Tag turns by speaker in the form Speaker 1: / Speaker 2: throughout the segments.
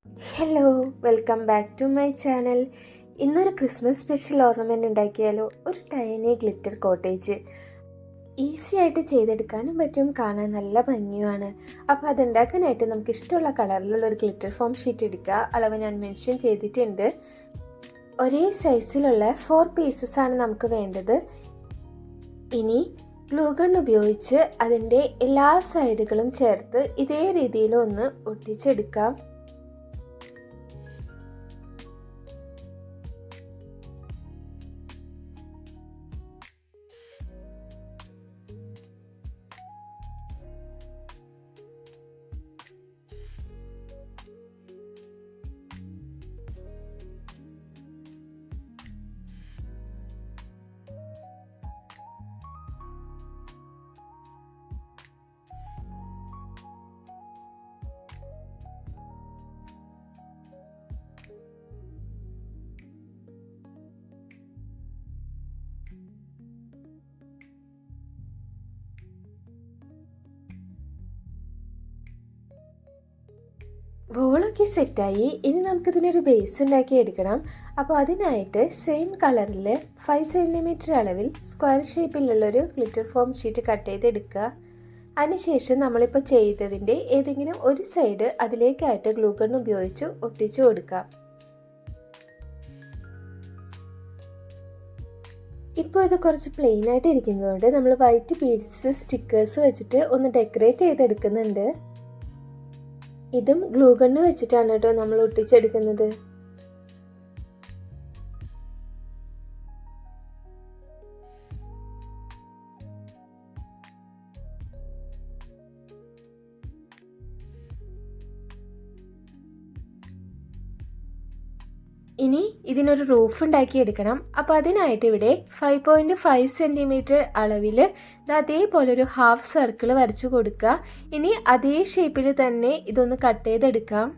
Speaker 1: Hello, welcome back to my channel. ഇന്നൊരു Christmas special ornament ഉണ്ടാക്കിയാലോ. ഒരു ടൈനി ഗ്ലിറ്റർ കോട്ടേജ് ഈസി ആയിട്ട് ചെയ്തെടുക്കാനും പറ്റും, കാണാൻ നല്ല ഭംഗിയുമാണ്. അപ്പോൾ അതുണ്ടാക്കാനായിട്ട് നമുക്ക് ഇഷ്ടമുള്ള കളറിലുള്ള ഒരു ഗ്ലിറ്റർ ഫോം ഷീറ്റ് എടുക്കുക. അളവ് ഞാൻ മെൻഷൻ ചെയ്തിട്ടുണ്ട്. ഒരേ സൈസിലുള്ള 4 പീസസ് ആണ് നമുക്ക് വേണ്ടത്. ഇനി ഗ്ലൂ ഗൺ ഉപയോഗിച്ച് അതിൻ്റെ എല്ലാ സൈഡുകളും ചേർത്ത് ഇതേ രീതിയിൽ ഒന്ന് ഒട്ടിച്ചെടുക്കാം. വോളൊക്കെ സെറ്റായി. ഇനി നമുക്കിതിനൊരു ബേസ് ഉണ്ടാക്കി എടുക്കണം. അപ്പോൾ അതിനായിട്ട് സെയിം കളറിൽ 5 സെൻറ്റിമീറ്റർ അളവിൽ സ്ക്വയർ ഷേപ്പിലുള്ളൊരു ഗ്ലിറ്റർ ഫോം ഷീറ്റ് കട്ട് ചെയ്തെടുക്കുക. അതിനുശേഷം നമ്മളിപ്പോൾ ചെയ്തതിൻ്റെ ഏതെങ്കിലും ഒരു സൈഡ് അതിലേക്കായിട്ട് ഗ്ലൂ ഗൺ ഉപയോഗിച്ച് ഒട്ടിച്ചു കൊടുക്കാം. ഇപ്പോൾ ഇത് കുറച്ച് പ്ലെയിൻ ആയിട്ട് ഇരിക്കുന്നതുകൊണ്ട് നമ്മൾ വൈറ്റ് ബീഡ്സ് സ്റ്റിക്കേഴ്സ് വെച്ചിട്ട് ഒന്ന് ഡെക്കറേറ്റ് ചെയ്തെടുക്കുന്നുണ്ട്. ഇതും ഗ്ലൂ ഗണ്ണ് വെച്ചിട്ടാണ് കേട്ടോ നമ്മൾ ഒട്ടിച്ചെടുക്കുന്നത്. ഇനി ഇതിനൊരു റൂഫ് ഉണ്ടാക്കി എടുക്കണം. അപ്പോൾ അതിനായിട്ട് ഇവിടെ 5.5 സെൻറ്റിമീറ്റർ അളവിൽ അതേപോലെ ഒരു ഹാഫ് സർക്കിൾ വരച്ചു കൊടുക്കുക. ഇനി അതേ ഷേപ്പിൽ തന്നെ ഇതൊന്ന് കട്ട് ചെയ്തെടുക്കാം.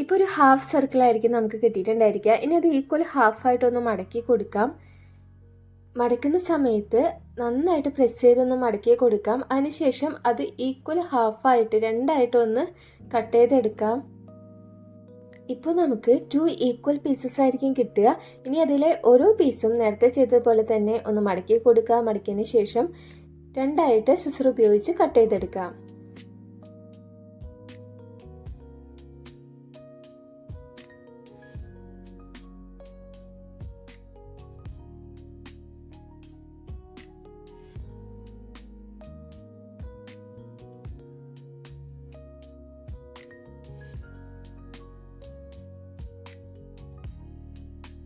Speaker 1: ഇപ്പോൾ ഒരു ഹാഫ് സർക്കിളായിരിക്കും നമുക്ക് കിട്ടിയിട്ടുണ്ടായിരിക്കുക. ഇനി അത് ഈക്വൽ ഹാഫായിട്ടൊന്ന് മടക്കി കൊടുക്കാം. മടക്കുന്ന സമയത്ത് നന്നായിട്ട് പ്രസ് ചെയ്തൊന്ന് മടക്കി കൊടുക്കാം. അതിനുശേഷം അത് ഈക്വൽ ഹാഫായിട്ട് രണ്ടായിട്ടൊന്ന് കട്ട് ചെയ്തെടുക്കാം. ഇപ്പോൾ നമുക്ക് 2 ഈക്വൽ പീസസ് ആയിരിക്കും കിട്ടുക. ഇനി അതിലെ ഓരോ പീസും നേരത്തെ ചെയ്തതുപോലെ തന്നെ ഒന്ന് മടക്കി കൊടുക്കുക. മടക്കിയതിന് ശേഷം രണ്ടായിട്ട് സിസർ ഉപയോഗിച്ച് കട്ട് ചെയ്തെടുക്കാം.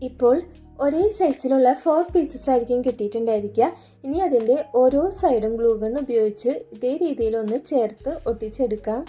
Speaker 1: ഇപ്പോൾ ഒരേ സൈസിലുള്ള 4 പീസസ് ആയിരിക്കും കിട്ടിയിട്ടുണ്ടായിരിക്കുക. ഇനി അതിൻ്റെ ഓരോ സൈഡും ഗ്ലൂ ഗൺ ഉപയോഗിച്ച് ഇതേ രീതിയിലൊന്ന് ചേർത്ത് ഒട്ടിച്ചെടുക്കാം.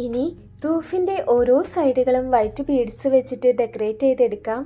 Speaker 1: ഇനി റൂഫിൻ്റെ ഓരോ സൈഡുകളും വൈറ്റ് ബീഡ്സ് വെച്ചിട്ട് ഡെക്കറേറ്റ് ചെയ്തെടുക്കാം.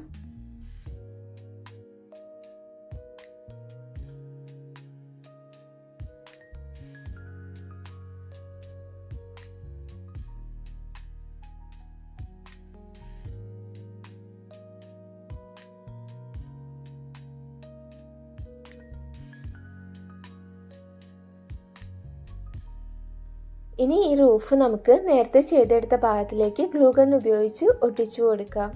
Speaker 1: ഇനി ഈ റൂഫ് നമുക്ക് നേരത്തെ ചെയ്തെടുത്ത ഭാഗത്തിലേക്ക് ഗ്ലൂ ഗൺ ഉപയോഗിച്ച് ഒട്ടിച്ചു കൊടുക്കാം.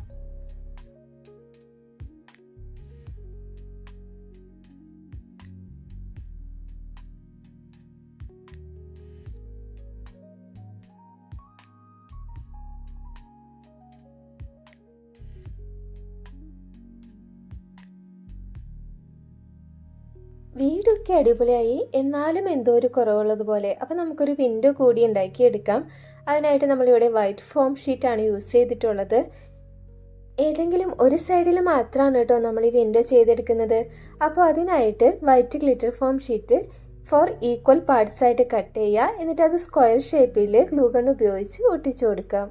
Speaker 1: വീടൊക്കെ അടിപൊളിയായി, എന്നാലും എന്തോ ഒരു കുറവുള്ളതുപോലെ. അപ്പോൾ നമുക്കൊരു വിൻഡോ കൂടി ഉണ്ടാക്കിയെടുക്കാം. അതിനായിട്ട് നമ്മളിവിടെ വൈറ്റ് ഫോം ഷീറ്റാണ് യൂസ് ചെയ്തിട്ടുള്ളത്. ഏതെങ്കിലും ഒരു സൈഡിൽ മാത്രമാണ് കേട്ടോ നമ്മൾ ഈ വിൻഡോ ചെയ്തെടുക്കുന്നത്. അപ്പോൾ അതിനായിട്ട് white glitter foam sheet four equal parts ആയിട്ട് കട്ട് ചെയ്യുക. എന്നിട്ട് അത് സ്ക്വയർ ഷേപ്പിൽ ഗ്ലൂ ഗൺ ഉപയോഗിച്ച് ഒട്ടിച്ചു കൊടുക്കാം.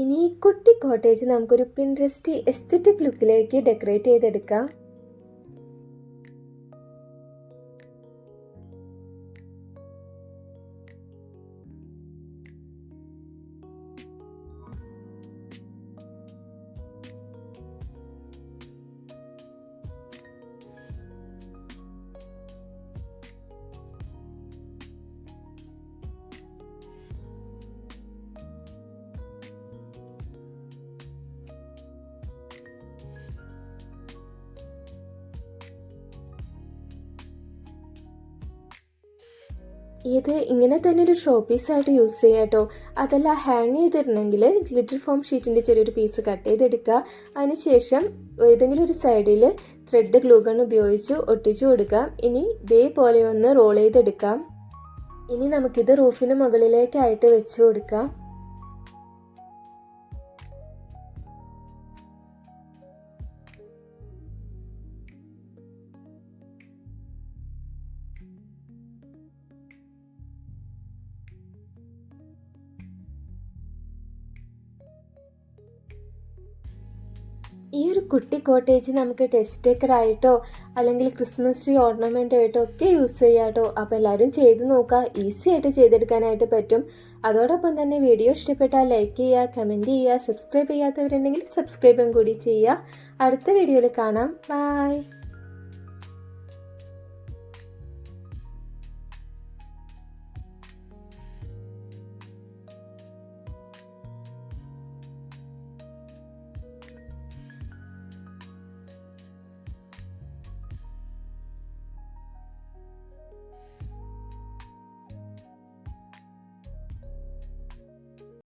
Speaker 1: ഇനി ഈ കുട്ടി കോട്ടേജ് നമുക്കൊരു പിൻട്രസ്റ്റ് എസ്തെറ്റിക് ലുക്കിലേക്ക് ഡെക്കറേറ്റ് ചെയ്തെടുക്കാം. ഇത് ഇങ്ങനെ തന്നെ ഒരു ഷോ പീസായിട്ട് യൂസ് ചെയ്യാം കേട്ടോ. അതല്ല ഹാങ് ചെയ്തിടണമെങ്കിൽ ഗ്ലിറ്റർ ഫോം ഷീറ്റിൻ്റെ ചെറിയൊരു പീസ് കട്ട് ചെയ്തെടുക്കുക. അതിനുശേഷം ഏതെങ്കിലും ഒരു സൈഡിൽ ത്രെഡ് ഗ്ലൂ ഗൺ ഉപയോഗിച്ച് ഒട്ടിച്ചു കൊടുക്കാം. ഇനി ഇതേപോലെ ഒന്ന് റോൾ ചെയ്തെടുക്കാം. ഇനി നമുക്കിത് റൂഫിന് മുകളിലേക്കായിട്ട് വെച്ച് കൊടുക്കാം. ഈ ഒരു കുട്ടി കോട്ടേജ് നമുക്ക് ടെസ്റ്റ് ഡെക്കറായിട്ടോ അല്ലെങ്കിൽ ക്രിസ്മസ് ട്രീ ഓർണമെൻ്റ് ആയിട്ടോ ഒക്കെ യൂസ് ചെയ്യാം കേട്ടോ. അപ്പോൾ എല്ലാവരും ചെയ്ത് നോക്കുക, ഈസി ആയിട്ട് ചെയ്തെടുക്കാനായിട്ട് പറ്റും. അതോടൊപ്പം തന്നെ വീഡിയോ ഇഷ്ടപ്പെട്ടാൽ ലൈക്ക് ചെയ്യുക, കമൻറ്റ് ചെയ്യുക, സബ്സ്ക്രൈബ് ചെയ്യാത്തവരുണ്ടെങ്കിൽ സബ്സ്ക്രൈബും കൂടി ചെയ്യുക. അടുത്ത വീഡിയോയിൽ കാണാം. ബൈ.